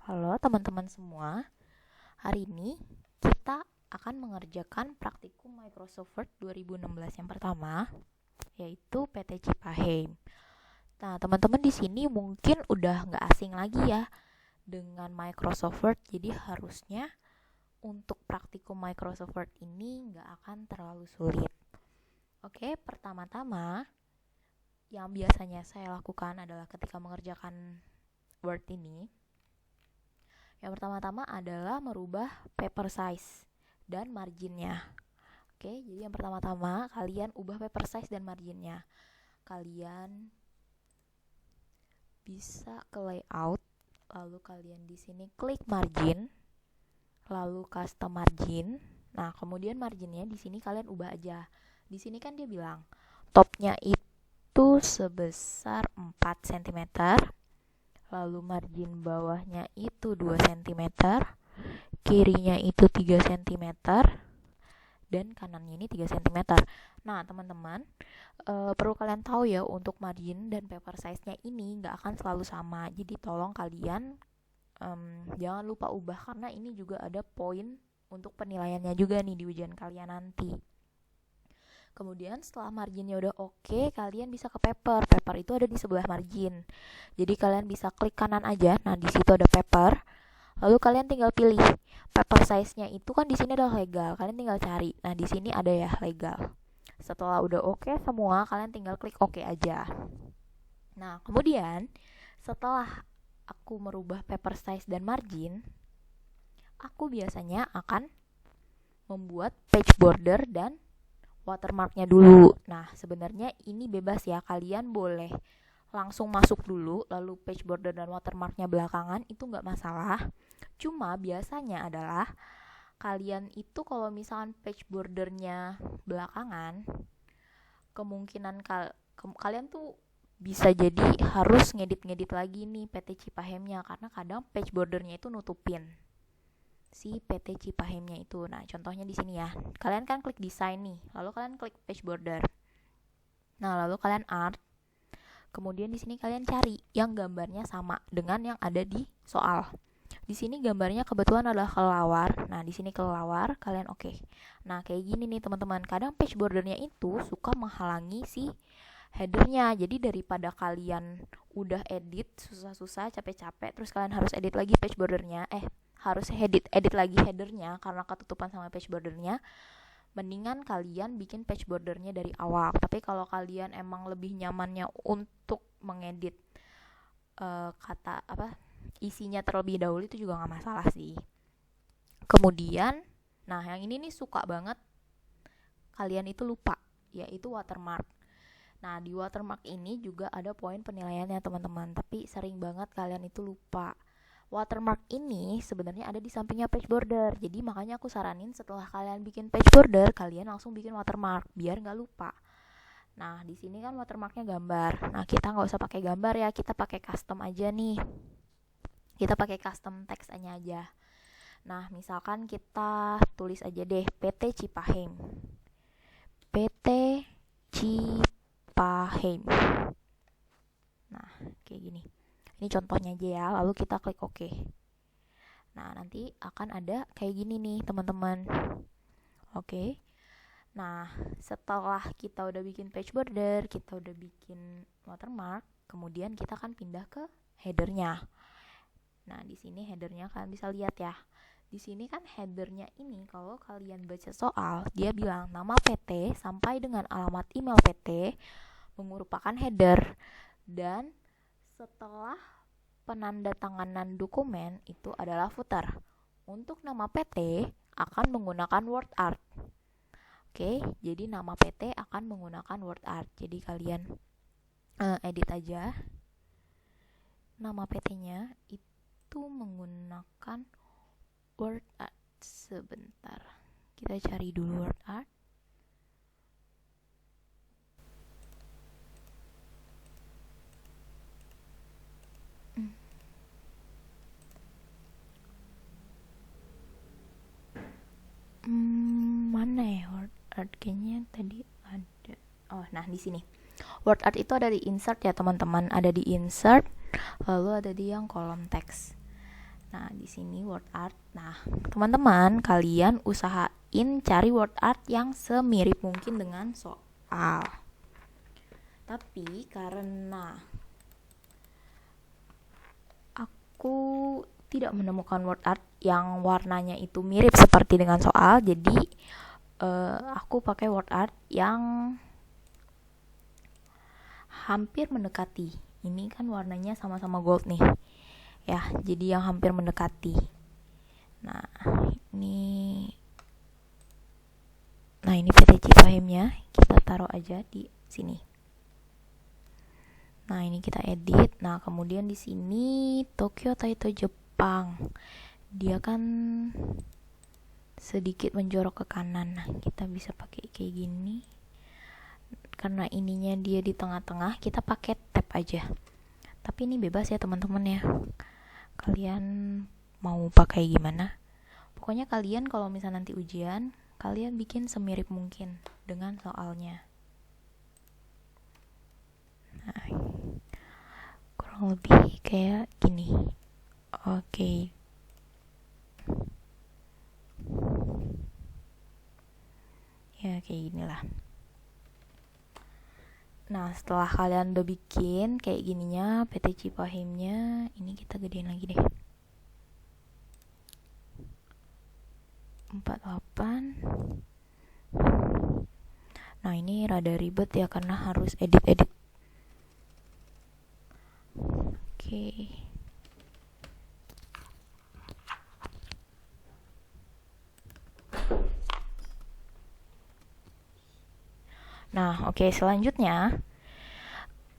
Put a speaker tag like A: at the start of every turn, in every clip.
A: Halo teman-teman semua, hari ini kita akan mengerjakan praktikum Microsoft Word 2016 yang pertama, yaitu PT Cipaheim. Nah, teman-teman di sini mungkin udah nggak asing lagi ya dengan Microsoft Word, jadi harusnya untuk praktikum Microsoft Word ini nggak akan terlalu sulit. Oke, pertama-tama yang biasanya saya lakukan adalah ketika mengerjakan Word ini, yang pertama-tama adalah merubah paper size dan marginnya. Oke, jadi yang pertama-tama kalian ubah paper size dan marginnya. Kalian bisa ke layout, lalu kalian di sini klik margin, lalu custom margin. Nah, kemudian marginnya di sini kalian ubah aja. Di sini kan dia bilang topnya itu sebesar 4 cm. Lalu margin bawahnya itu 2 cm, kirinya itu 3 cm, dan kanannya ini 3 cm. Nah, teman-teman, perlu kalian tahu ya, untuk margin dan paper size-nya ini nggak akan selalu sama. Jadi tolong kalian jangan lupa ubah, karena ini juga ada poin untuk penilaiannya juga nih di ujian kalian nanti. Kemudian setelah marginnya udah oke, kalian bisa ke paper. Paper itu ada di sebelah margin. Jadi kalian bisa klik kanan aja. Nah, di situ ada paper. Lalu kalian tinggal pilih paper size-nya itu kan di sini adalah legal. Kalian tinggal cari. Nah, di sini ada ya legal. Setelah udah oke semua, kalian tinggal klik oke aja. Nah, kemudian setelah aku merubah paper size dan margin, aku biasanya akan membuat page border dan watermarknya dulu. Nah, sebenarnya ini bebas ya, kalian boleh langsung masuk dulu, lalu page border dan watermarknya belakangan, itu nggak masalah. Cuma biasanya adalah kalian itu kalau misalkan page bordernya belakangan, kemungkinan kalian tuh bisa jadi harus ngedit lagi nih PT Cipaheimnya, karena kadang page bordernya itu nutupin si PT Cipaheimnya itu. Nah, contohnya di sini ya. Kalian kan klik desain nih, lalu kalian klik page border. Nah, lalu kalian art. Kemudian di sini kalian cari yang gambarnya sama dengan yang ada di soal. Di sini gambarnya kebetulan adalah kelelawar. Nah, di sini kelelawar, kalian oke. Nah, kayak gini nih teman-teman. Kadang page bordernya itu suka menghalangi si headernya. Jadi daripada kalian udah edit susah-susah, capek-capek, terus kalian harus edit lagi page bordernya, harus edit lagi headernya karena ketutupan sama page bordernya, mendingan kalian bikin page bordernya dari awal. Tapi kalau kalian emang lebih nyamannya untuk mengedit isinya terlebih dahulu, itu juga nggak masalah sih. Kemudian, nah yang ini nih suka banget kalian itu lupa, yaitu watermark. Nah, di watermark ini juga ada poin penilaiannya teman-teman, tapi sering banget kalian itu lupa. Watermark ini sebenarnya ada di sampingnya page border. Jadi makanya aku saranin setelah kalian bikin page border, kalian langsung bikin watermark biar nggak lupa. Nah, di sini kan watermarknya gambar. Nah, kita nggak usah pakai gambar ya, kita pakai custom aja nih. Kita pakai custom text aja. Nah, misalkan kita tulis aja deh PT Cipaheim. PT Cipaheim. Nah, kayak gini. Ini contohnya aja ya, lalu kita klik OK. Nah, nanti akan ada kayak gini nih, teman-teman. Oke. Nah, setelah kita udah bikin page border, kita udah bikin watermark, kemudian kita akan pindah ke headernya. Nah, di sini headernya kalian bisa lihat ya. Di sini kan headernya ini, kalau kalian baca soal, dia bilang nama PT sampai dengan alamat email PT merupakan header, dan setelah penandatanganan dokumen itu adalah footer. Untuk nama PT akan menggunakan word art. Oke, jadi nama PT akan menggunakan word art. Jadi kalian edit aja nama PT-nya itu menggunakan word art. Sebentar, kita cari dulu word art. Mana ya word art? Kayaknya tadi ada. Oh, nah di sini. Word art itu ada di insert ya teman-teman, ada di insert, lalu ada di yang kolom teks. Nah, di sini word art. Nah, teman-teman, kalian usahain cari word art yang semirip mungkin dengan soal. Tapi karena aku tidak menemukan word art yang warnanya itu mirip seperti dengan soal, jadi aku pakai word art yang hampir mendekati. Ini kan warnanya sama-sama gold nih. Ya, jadi yang hampir mendekati. Nah, ini PT Cipahimnya kita taruh aja di sini. Nah, ini kita edit. Nah, kemudian di sini Tokyo Taito Jepang. Dia kan sedikit menjorok ke kanan. Nah, kita bisa pakai kayak gini. Karena ininya dia di tengah-tengah, kita pakai tab aja. Tapi ini bebas ya teman-teman ya. Kalian mau pakai gimana? Pokoknya kalian kalau misalnya nanti ujian, kalian bikin semirip mungkin dengan soalnya. Nah, kurang lebih kayak gini. Oke. Ya kayak ginilah. Nah, setelah kalian udah bikin kayak gininya PT Cipahimnya, ini kita gedein lagi deh. 48. Nah, ini rada ribet ya karena harus edit-edit. Oke. Nah, oke, selanjutnya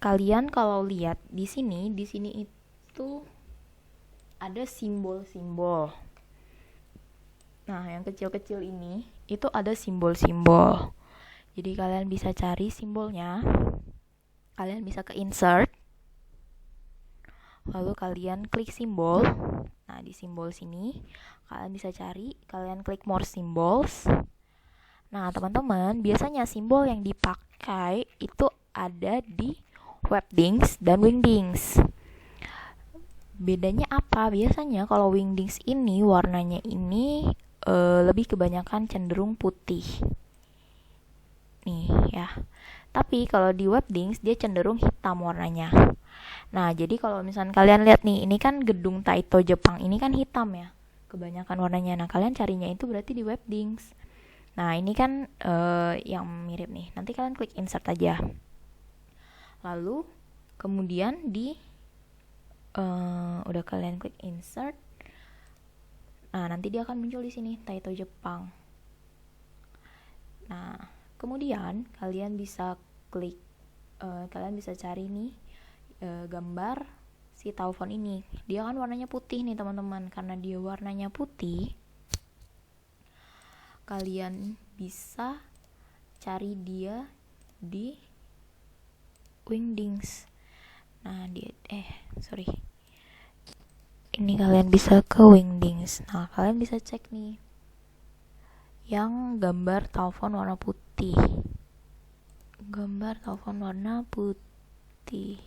A: kalian kalau lihat di sini itu ada simbol-simbol. Nah, yang kecil-kecil ini itu ada simbol-simbol. Jadi kalian bisa cari simbolnya. Kalian bisa ke insert. Lalu kalian klik simbol. Nah, di simbol sini kalian bisa cari, kalian klik more symbols. Nah, teman-teman, biasanya simbol yang dipakai itu ada di Webdings dan Wingdings. Bedanya apa? Biasanya kalau Wingdings ini warnanya ini lebih kebanyakan cenderung putih. Nih ya. Tapi kalau di Webdings dia cenderung hitam warnanya. Nah, jadi kalau misalnya kalian lihat nih, ini kan gedung Taito Jepang, ini kan hitam ya. Kebanyakan warnanya. Nah, kalian carinya itu berarti di Webdings. Nah, ini kan yang mirip nih. Nanti kalian klik insert aja. Lalu kemudian udah kalian klik insert. Nah, nanti dia akan muncul di sini Taito Jepang. Nah, kemudian kalian bisa klik kalian bisa cari nih gambar si telepon ini. Dia kan warnanya putih nih, teman-teman. Karena dia warnanya putih, kalian bisa cari dia di Wingdings. Nah, ini kalian bisa ke Wingdings. Nah, kalian bisa cek nih yang gambar telepon warna putih. Gambar telepon warna putih.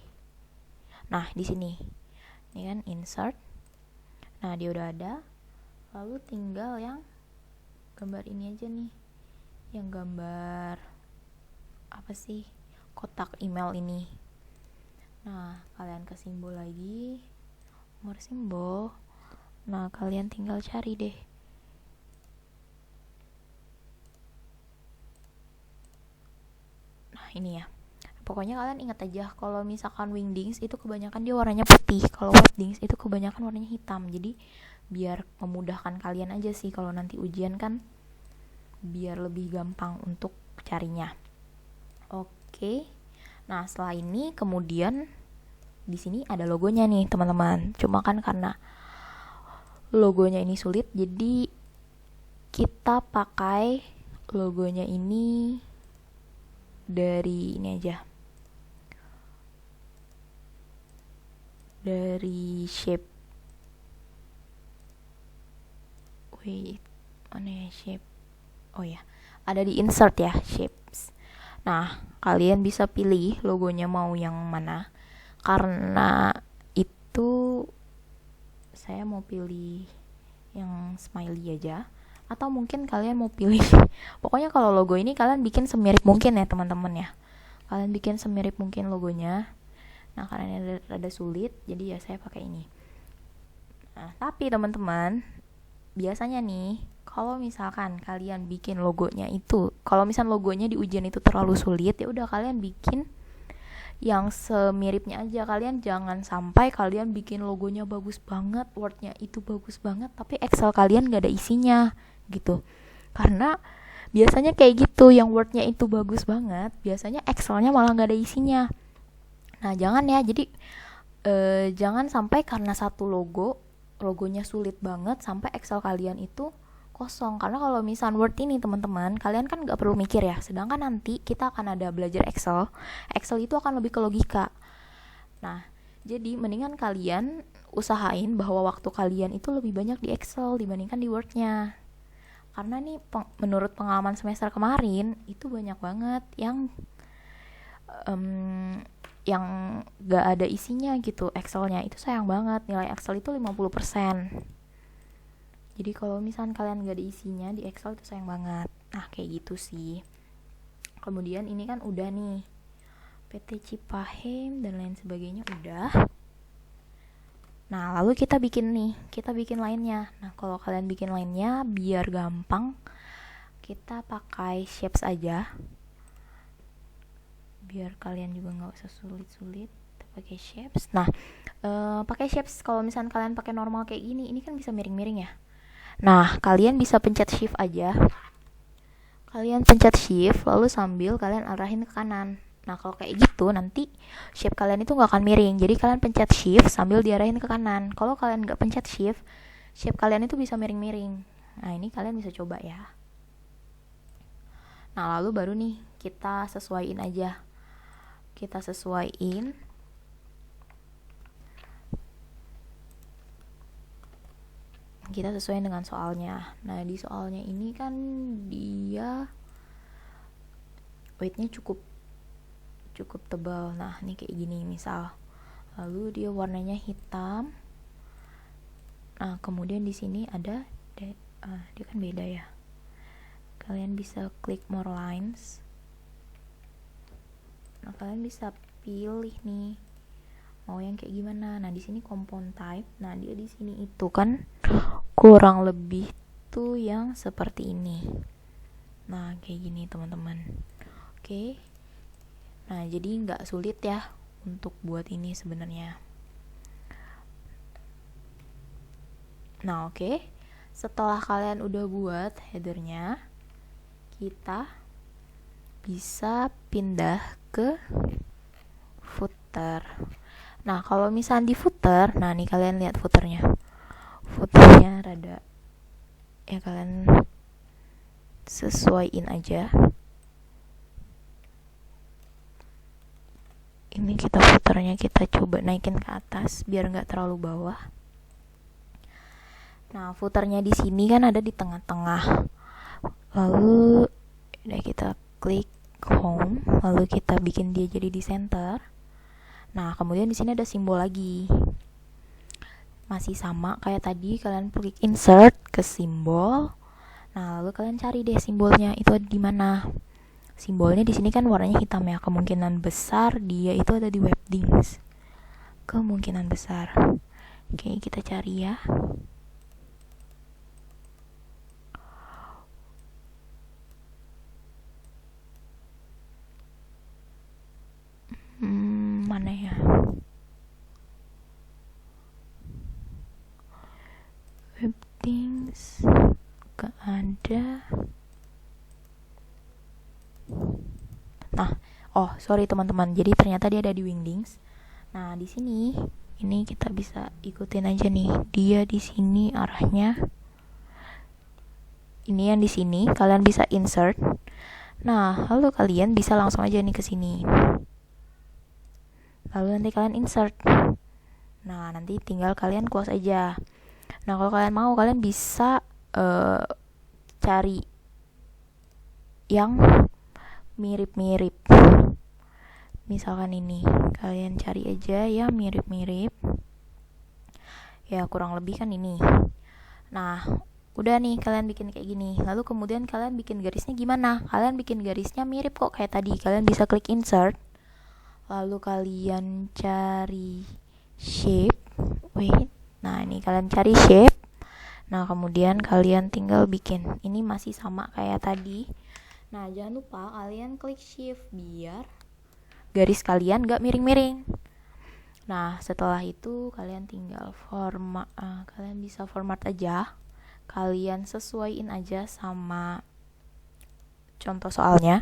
A: Nah, di sini. Ini kan insert. Nah, dia udah ada. Lalu tinggal yang gambar ini aja nih. Yang gambar apa sih? Kotak email ini. Nah, kalian ke simbol lagi. More simbol. Nah, kalian tinggal cari deh. Nah, ini ya. Pokoknya kalian ingat aja kalau misalkan Wingdings itu kebanyakan dia warnanya putih, kalau Webdings itu kebanyakan warnanya hitam. Jadi biar memudahkan kalian aja sih kalau nanti ujian kan, biar lebih gampang untuk carinya. Oke. Nah, setelah ini kemudian di sini ada logonya nih, teman-teman. Cuma kan karena logonya ini sulit, jadi kita pakai logonya ini dari ini aja. Dari shape. Wait, mana ya shape? Oh ya, ada di insert ya, shapes. Nah, kalian bisa pilih logonya mau yang mana. Karena itu saya mau pilih yang smiley aja, atau mungkin kalian mau pilih pokoknya kalau logo ini kalian bikin semirip mungkin ya teman-teman ya, kalian bikin semirip mungkin logonya. Nah karena ini rada sulit jadi ya saya pakai ini. Nah tapi teman-teman, biasanya nih kalau misalkan kalian bikin logonya itu, kalau misal logonya di ujian itu terlalu sulit, ya udah kalian bikin yang semiripnya aja. Kalian jangan sampai kalian bikin logonya bagus banget, wordnya itu bagus banget, tapi Excel kalian gak ada isinya gitu. Karena biasanya kayak gitu, yang wordnya itu bagus banget, biasanya Excelnya malah gak ada isinya. Nah jangan ya, jadi jangan sampai karena satu logonya sulit banget sampai Excel kalian itu kosong. Karena kalau misal Word ini teman-teman, kalian kan gak perlu mikir ya, sedangkan nanti kita akan ada belajar Excel itu akan lebih ke logika. Nah jadi mendingan kalian usahain bahwa waktu kalian itu lebih banyak di Excel dibandingkan di Word-nya. Karena nih menurut pengalaman semester kemarin itu banyak banget yang gak ada isinya gitu Excelnya. Itu sayang banget, nilai Excel itu 50%. Jadi kalau misalnya kalian gak ada isinya di Excel itu sayang banget. Nah kayak gitu sih. Kemudian ini kan udah nih PT Cipahem dan lain sebagainya udah. Nah lalu kita bikin lainnya. Nah kalau kalian bikin lainnya biar gampang, kita pakai shapes aja, biar kalian juga gak usah sulit-sulit. Kita pakai shapes. Nah pakai shapes kalau misalnya kalian pakai normal kayak gini, ini kan bisa miring-miring ya. Nah kalian bisa pencet shift aja, kalian pencet shift lalu sambil kalian arahin ke kanan. Nah kalau kayak gitu nanti shape kalian itu gak akan miring, jadi kalian pencet shift sambil diarahin ke kanan. Kalau kalian gak pencet shift, shape kalian itu bisa miring-miring. Nah ini kalian bisa coba ya. Nah lalu baru nih kita sesuaiin aja, kita sesuaiin dengan soalnya. Nah di soalnya ini kan dia weightnya cukup tebal. Nah ini kayak gini misal, lalu dia warnanya hitam. Nah kemudian di sini ada dia kan beda ya, kalian bisa klik more lines. Nah kalian bisa pilih nih mau yang kayak gimana. Nah di sini compound type. Nah dia di sini itu kan kurang lebih tuh yang seperti ini. Nah kayak gini teman-teman. Oke. Nah jadi nggak sulit ya untuk buat ini sebenarnya. Nah oke. Setelah kalian udah buat headernya, kita bisa pindah ke footer. Nah kalau misalnya di footer, nah nih kalian lihat footernya rada ya, kalian sesuaiin aja. Ini kita footernya kita coba naikin ke atas biar nggak terlalu bawah. Nah footernya di sini kan ada di tengah-tengah. Lalu udah kita klik home, lalu kita bikin dia jadi di center. Nah kemudian di sini ada simbol lagi, masih sama kayak tadi, kalian klik insert ke simbol. Nah lalu kalian cari deh simbolnya itu ada di mana. Simbolnya di sini kan warnanya hitam ya, kemungkinan besar dia itu ada di Webdings, kemungkinan besar. Oke kita cari ya. Mana ya? Webdings gak ada. Nah, sorry teman-teman. Jadi ternyata dia ada di Wingdings. Nah, di sini ini kita bisa ikutin aja nih. Dia di sini arahnya. Ini yang di sini, kalian bisa insert. Nah, lalu kalian bisa langsung aja nih ke sini. Lalu nanti kalian insert. Nah, nanti tinggal kalian close aja. Nah, kalau kalian mau, kalian bisa cari yang mirip-mirip. Misalkan ini, kalian cari aja yang mirip-mirip. Ya kurang lebih kan ini. Nah udah nih kalian bikin kayak gini, lalu kemudian kalian bikin garisnya gimana? Kalian bikin garisnya mirip kok kayak tadi. Kalian bisa klik insert, lalu kalian cari shape. Nah ini kalian cari shape. Nah kemudian kalian tinggal bikin. Ini masih sama kayak tadi. Nah jangan lupa kalian klik shift biar garis kalian gak miring-miring. Nah setelah itu kalian tinggal kalian bisa format aja. Kalian sesuaiin aja sama contoh soalnya.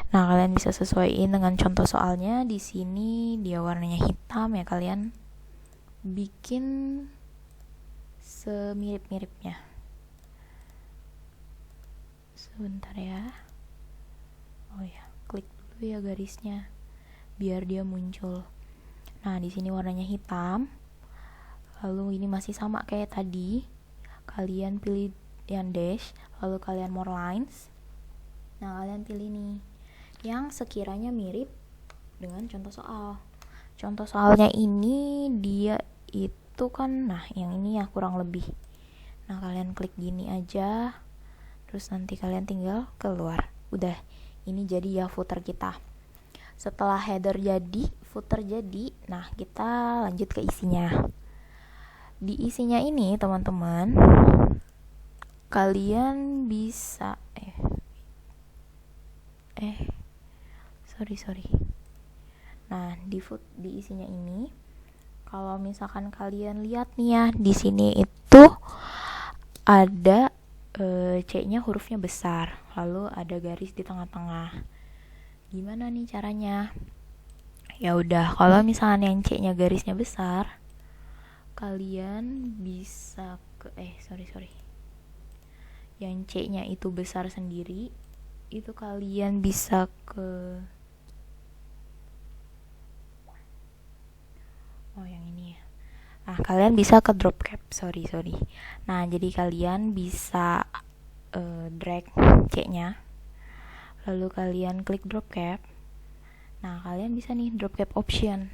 A: Nah, kalian bisa sesuaiin dengan contoh soalnya. Di sini dia warnanya hitam ya, kalian bikin semirip-miripnya. Sebentar ya. Oh ya, klik dulu ya garisnya biar dia muncul. Nah, di sini warnanya hitam. Lalu ini masih sama kayak tadi. Kalian pilih yang dash, lalu kalian more lines. Nah, kalian pilih nih yang sekiranya mirip dengan contoh soal. Contoh soalnya ini dia itu kan, nah yang ini ya kurang lebih. Nah, kalian klik gini aja. Terus nanti kalian tinggal keluar. Udah, ini jadi ya footer kita. Setelah header jadi, footer jadi, nah kita lanjut ke isinya. Di isinya ini teman-teman, kalian bisa sorry. Nah di isinya ini, kalau misalkan kalian lihat nih ya, di sini itu ada C-nya hurufnya besar, lalu ada garis di tengah-tengah. Gimana nih caranya? Ya udah, kalau misalnya yang C-nya garisnya besar, kalian bisa ke yang C-nya itu besar sendiri, itu kalian bisa ke yang ini ya. Nah, kalian bisa ke drop cap. Sorry. Nah, jadi kalian bisa drag C-nya. Lalu kalian klik drop cap. Nah, kalian bisa nih drop cap option.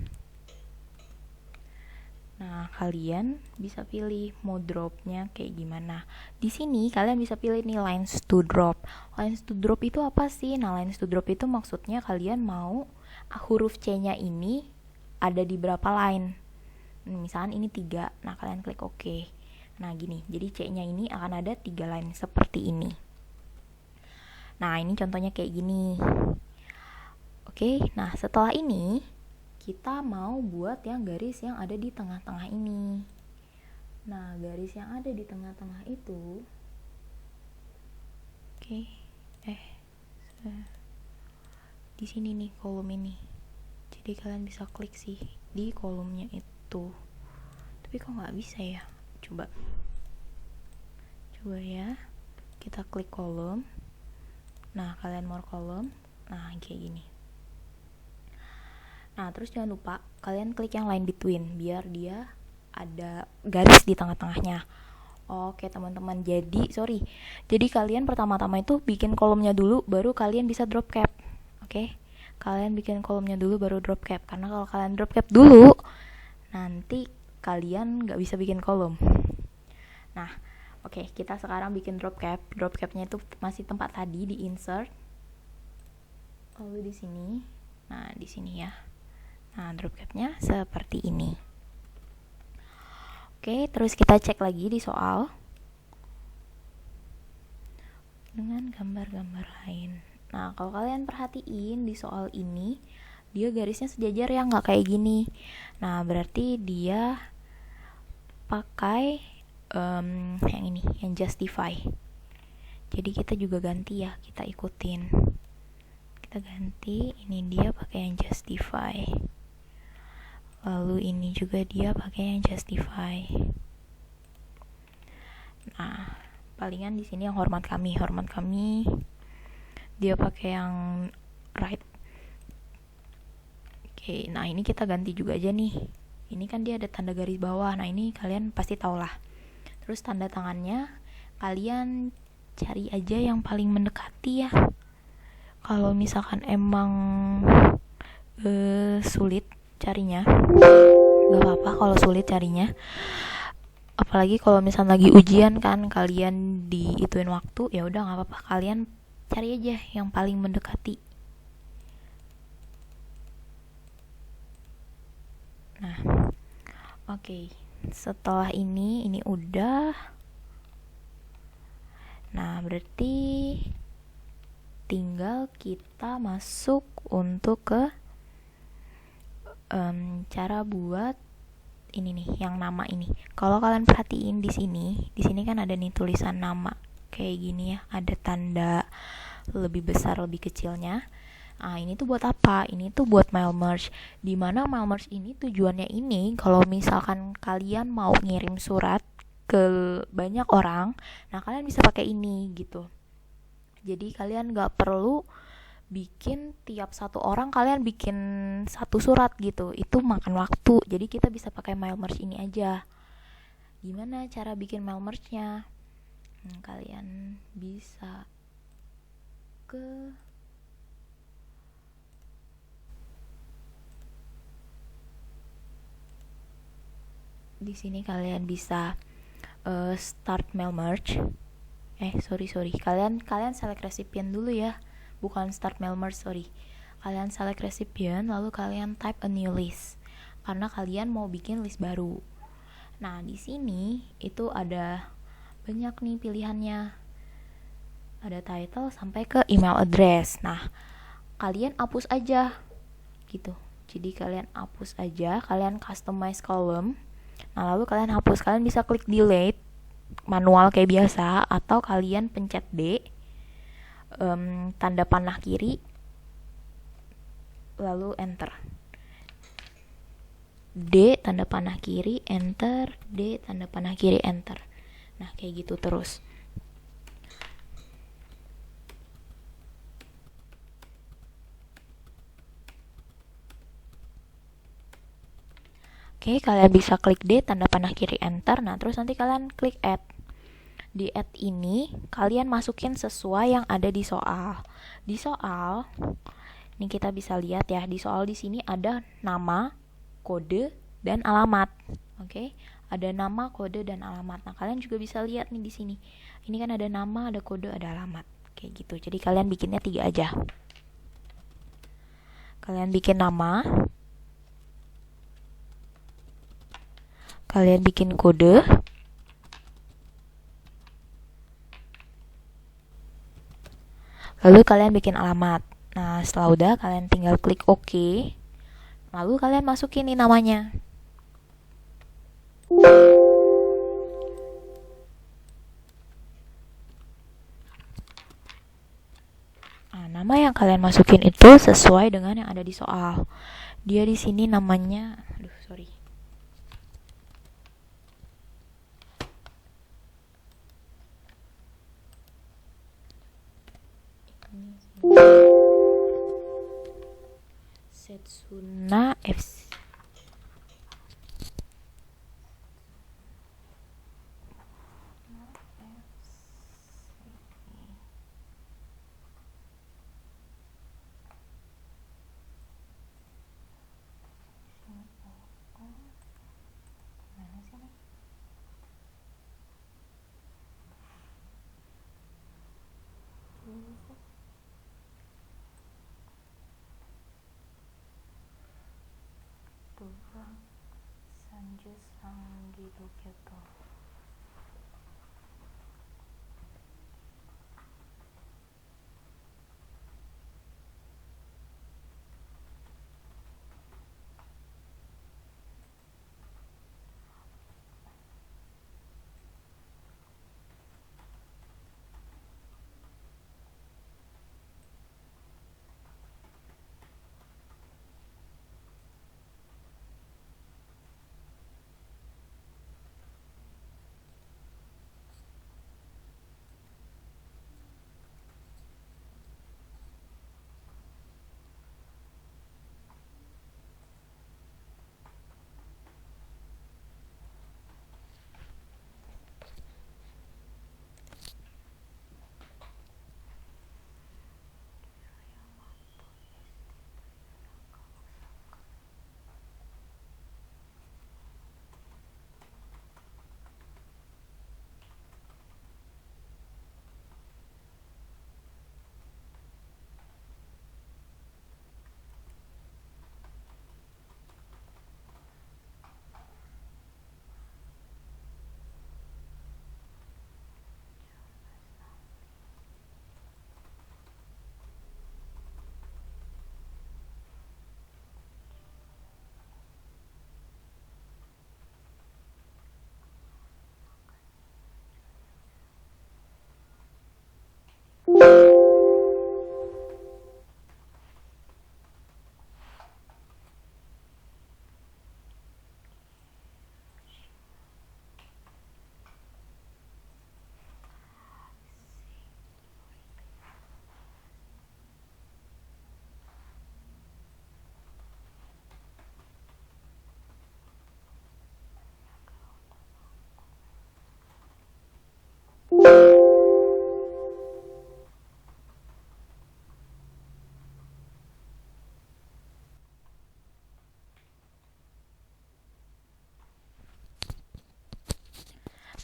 A: Nah, kalian bisa pilih mau dropnya kayak gimana. Di sini kalian bisa pilih nih lines to drop. Lines to drop itu apa sih? Nah, lines to drop itu maksudnya kalian mau huruf C-nya ini ada di berapa line. Misalkan ini 3. Nah, kalian klik OK. Nah, gini. Jadi C-nya ini akan ada 3 line seperti ini. Nah, ini contohnya kayak gini. Oke, nah setelah ini kita mau buat yang garis yang ada di tengah-tengah ini. Nah, garis yang ada di tengah-tengah itu di sini nih, kolom ini. Jadi kalian bisa klik sih di kolomnya itu. Tapi kok nggak bisa ya? Coba ya. Kita klik kolom. Nah, kalian more kolom. Nah, kayak gini. Nah, terus jangan lupa kalian klik yang line between biar dia ada garis di tengah-tengahnya. Oke, teman-teman. Jadi kalian pertama-tama itu bikin kolomnya dulu baru kalian bisa drop cap. Oke. Kalian bikin kolomnya dulu baru drop cap. Karena kalau kalian drop cap dulu, nanti kalian nggak bisa bikin kolom. Nah, oke, kita sekarang bikin drop cap. Drop capnya itu masih tempat tadi di insert. Lalu di sini. Nah, di sini ya. Nah, drop capnya seperti ini. Oke, terus kita cek lagi di soal dengan gambar-gambar lain. Nah, kalau kalian perhatiin di soal ini, dia garisnya sejajar ya, nggak kayak gini. Nah, berarti dia pakai yang ini, yang justify. Jadi kita juga ganti ya, kita ikutin. Kita ganti, ini dia pakai yang justify. Lalu ini juga dia pakai yang justify. Nah, palingan di sini yang hormat kami dia pakai yang right. Oke, nah ini kita ganti juga aja nih. Ini kan dia ada tanda garis bawah. Nah, ini kalian pasti tau lah. Terus tanda tangannya kalian cari aja yang paling mendekati ya. Kalau misalkan emang sulit carinya. Gak apa-apa kalau sulit carinya, apalagi kalau misalnya lagi ujian kan, kalian diituin waktu, ya udah nggak apa-apa, kalian cari aja yang paling mendekati. Nah, oke. Setelah ini udah. Nah, berarti tinggal kita masuk untuk ke cara buat ini nih, yang nama ini. Kalau kalian perhatiin di sini kan ada nih tulisan nama kayak gini ya, ada tanda lebih besar lebih kecilnya. Nah, ini tuh buat apa? Ini tuh buat mail merge. Dimana mail merge ini tujuannya ini kalau misalkan kalian mau ngirim surat ke banyak orang, nah kalian bisa pakai ini gitu. Jadi kalian nggak perlu bikin tiap satu orang kalian bikin satu surat gitu, itu makan waktu. Jadi kita bisa pakai mail merge ini aja. Gimana cara bikin mail merge-nya? Kalian bisa ke di sini kalian bisa start mail merge. Sorry, kalian select recipient dulu ya, bukan start mail merge, sorry. Kalian select recipient, lalu kalian type a new list, karena kalian mau bikin list baru. Nah, di sini itu ada banyak nih pilihannya, ada title sampai ke email address. Nah, kalian hapus aja gitu. Jadi kalian hapus aja, kalian customize column. Nah, lalu kalian hapus, kalian bisa klik delete manual kayak biasa, atau kalian pencet D, tanda panah kiri, lalu enter. D tanda panah kiri enter, D tanda panah kiri enter. Nah, kayak gitu terus. Oke, kalian bisa klik D tanda panah kiri enter. Nah, terus nanti kalian klik add. Di add ini kalian masukin sesuai yang ada di soal. Di soal ini kita bisa lihat ya, di soal di sini ada nama, kode, dan alamat. Oke, ada nama, kode, dan alamat. Nah, kalian juga bisa lihat nih di sini. Ini kan ada nama, ada kode, ada alamat. Kayak gitu. Jadi kalian bikinnya 3 aja. Kalian bikin nama, kalian bikin kode, lalu kalian bikin alamat. Nah, setelah udah kalian tinggal klik OK. Lalu kalian masukin nih namanya. Nah, nama yang kalian masukin itu sesuai dengan yang ada di soal. Dia di sini namanya, sorry. Setsuna FC.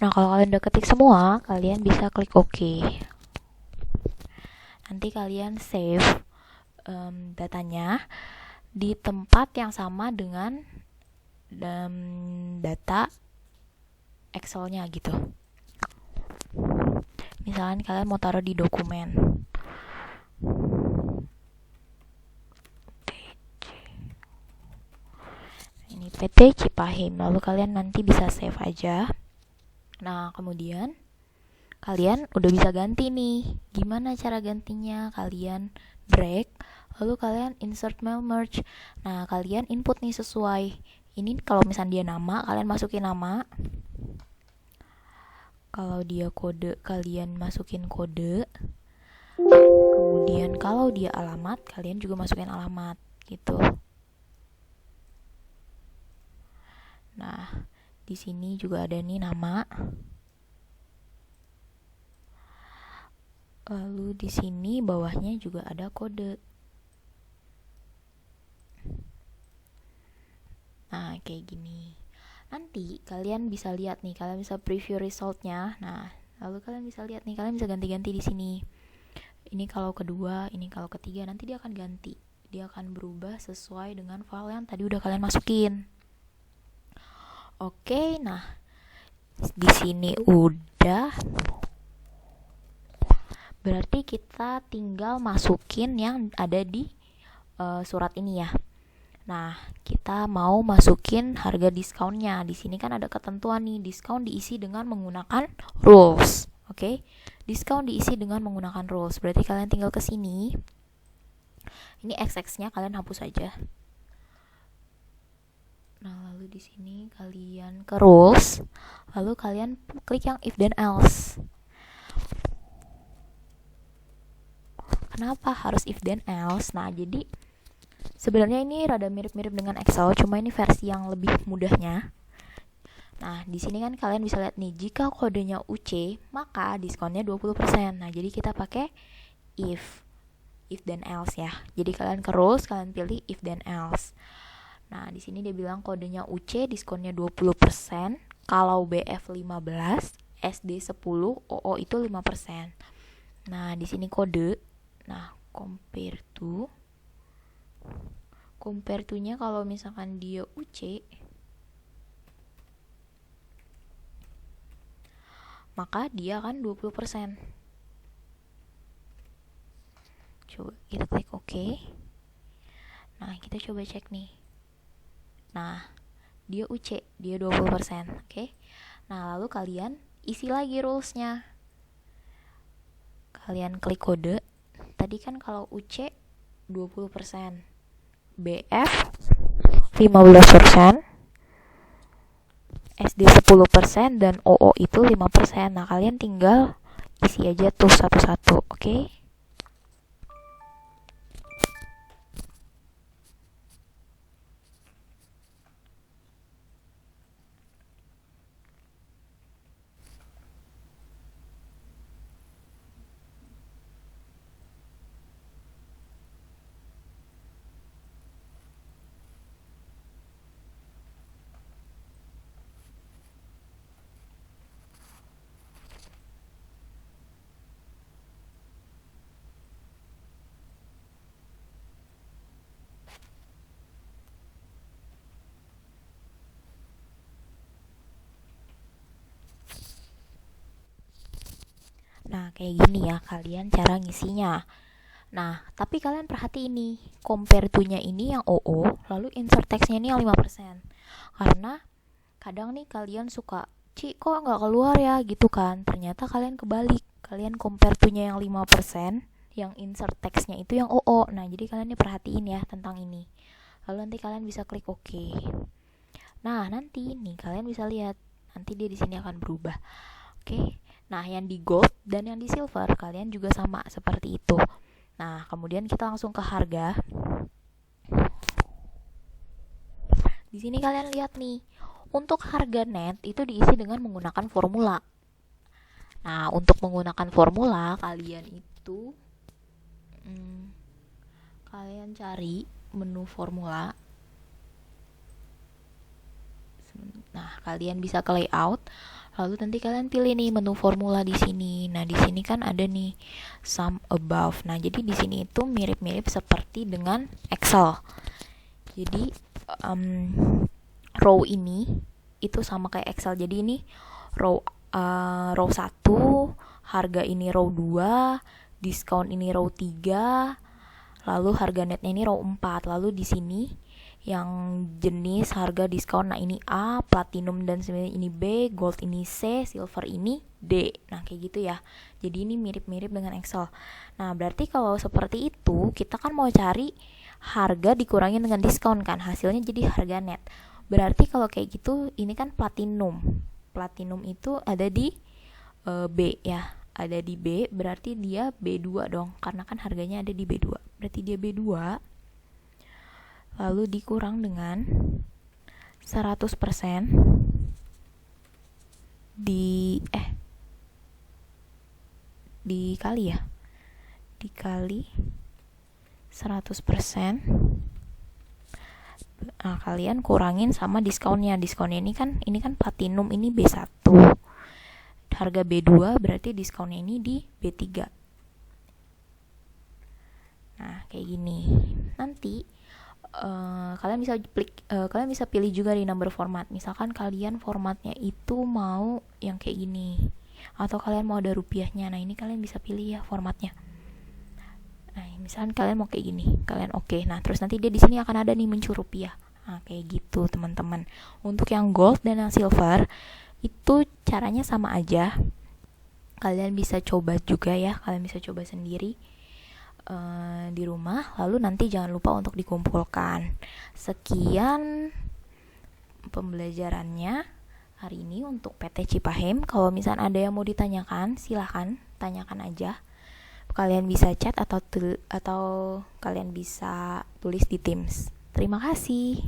A: Nah, kalau kalian udah ketik semua, kalian bisa klik OK. Nanti kalian save datanya di tempat yang sama dengan data Excel-nya gitu. Misalkan kalian mau taruh di dokumen. Ini PT Cipahim, lalu kalian nanti bisa save aja. Nah, kemudian kalian udah bisa ganti nih. Gimana cara gantinya? Kalian drag, lalu kalian insert mail merge. Nah, kalian input nih sesuai. Ini kalau misalnya dia nama, kalian masukin nama. Kalau dia kode, kalian masukin kode. Kemudian kalau dia alamat, kalian juga masukin alamat gitu. Nah, di sini juga ada nih nama. Lalu di sini bawahnya juga ada kode. Nah, kayak gini. Nanti kalian bisa lihat nih, kalian bisa preview resultnya. Nah, lalu kalian bisa lihat nih, kalian bisa ganti-ganti di sini. Ini kalau kedua, ini kalau ketiga, nanti dia akan ganti. Dia akan berubah sesuai dengan file yang tadi udah kalian masukin. Oke, nah di sini udah. Berarti kita tinggal masukin yang ada di surat ini ya. Nah, kita mau masukin harga diskonnya. Di sini kan ada ketentuan nih, diskon diisi dengan menggunakan rules. Oke? Diskon diisi dengan menggunakan rules. Berarti kalian tinggal ke sini. Ini XX-nya kalian hapus aja. Nah, lalu di sini kalian ke rules, lalu kalian klik yang if then else. Kenapa harus if then else? Nah, jadi sebenarnya ini rada mirip-mirip dengan Excel, cuma ini versi yang lebih mudahnya. Nah, di sini kan kalian bisa lihat nih, jika kodenya UC, maka diskonnya 20%. Nah, jadi kita pakai if then else ya. Jadi kalian ke rules, kalian pilih if then else. Nah, di sini dia bilang kodenya UC, diskonnya 20%. Kalau BF 15, SD 10, OO itu 5%. Nah, di sini kode. Nah, compare to-nya kalau misalkan dia UC, maka dia akan 20%. Coba kita klik OK. Nah, kita coba cek nih. Nah, dia UC, dia 20%, oke? Nah, lalu kalian isi lagi rules-nya. Kalian klik kode. Tadi kan kalau UC 20%, BF 15%, SD 10%, dan OO itu 5%. Nah, kalian tinggal isi aja tuh satu-satu, oke? Nah, kayak gini ya kalian cara ngisinya. Nah, tapi kalian perhatiin nih, compare to-nya ini yang OO, lalu insert text-nya ini yang 5%. Karena kadang nih kalian suka, kok nggak keluar ya gitu kan. Ternyata kalian kebalik, kalian compare to-nya yang 5%, yang insert text-nya itu yang OO. Nah, jadi kalian nih perhatiin ya tentang ini. Lalu nanti kalian bisa klik OK. Nah, nanti nih kalian bisa lihat, nanti dia di sini akan berubah. Oke. Nah, yang di gold dan yang di silver kalian juga sama seperti itu. Nah, kemudian kita langsung ke harga. Di sini kalian lihat nih, untuk harga net itu diisi dengan menggunakan formula. Nah, untuk menggunakan formula kalian itu kalian cari menu formula. Nah, kalian bisa ke layout, Lalu nanti kalian pilih nih menu formula di sini. Nah, di sini kan ada nih sum above. Nah, jadi di sini itu mirip-mirip seperti dengan Excel. Jadi row ini itu sama kayak Excel. Jadi ini row 1, harga ini row 2, diskon ini row 3, lalu harga netnya ini row 4. Lalu di sini yang jenis harga diskon, nah ini A, platinum dan ini B, gold ini C, silver ini D. Nah kayak gitu ya. Jadi ini mirip-mirip dengan Excel. Nah berarti kalau seperti itu kita kan mau cari harga dikurangin dengan diskon kan, hasilnya jadi harga net. Berarti kalau kayak gitu ini kan platinum. Platinum itu ada di B ya. Ada di B, berarti dia B2 dong, karena kan harganya ada di B2. Berarti dia B2 lalu dikurang dengan 100% dikali 100%. Nah, kalian kurangin sama diskonnya. Diskonnya ini kan platinum ini B1. Harga B2 berarti diskonnya ini di B3. Nah, kayak gini. Nanti kalian bisa pilih juga di number format. Misalkan kalian formatnya itu mau yang kayak gini, atau kalian mau ada rupiahnya. Nah ini kalian bisa pilih ya formatnya. Nah misalkan kalian mau kayak gini, kalian oke. Nah terus nanti dia di sini akan ada nih muncul rupiah. Nah kayak gitu teman-teman. Untuk yang gold dan yang silver itu caranya sama aja. Kalian bisa coba juga ya, kalian bisa coba sendiri di rumah. Lalu nanti jangan lupa untuk dikumpulkan. Sekian pembelajarannya hari ini untuk PT Cipahem. Kalau misalnya ada yang mau ditanyakan, silahkan tanyakan aja. Kalian bisa chat atau kalian bisa tulis di Teams. Terima kasih.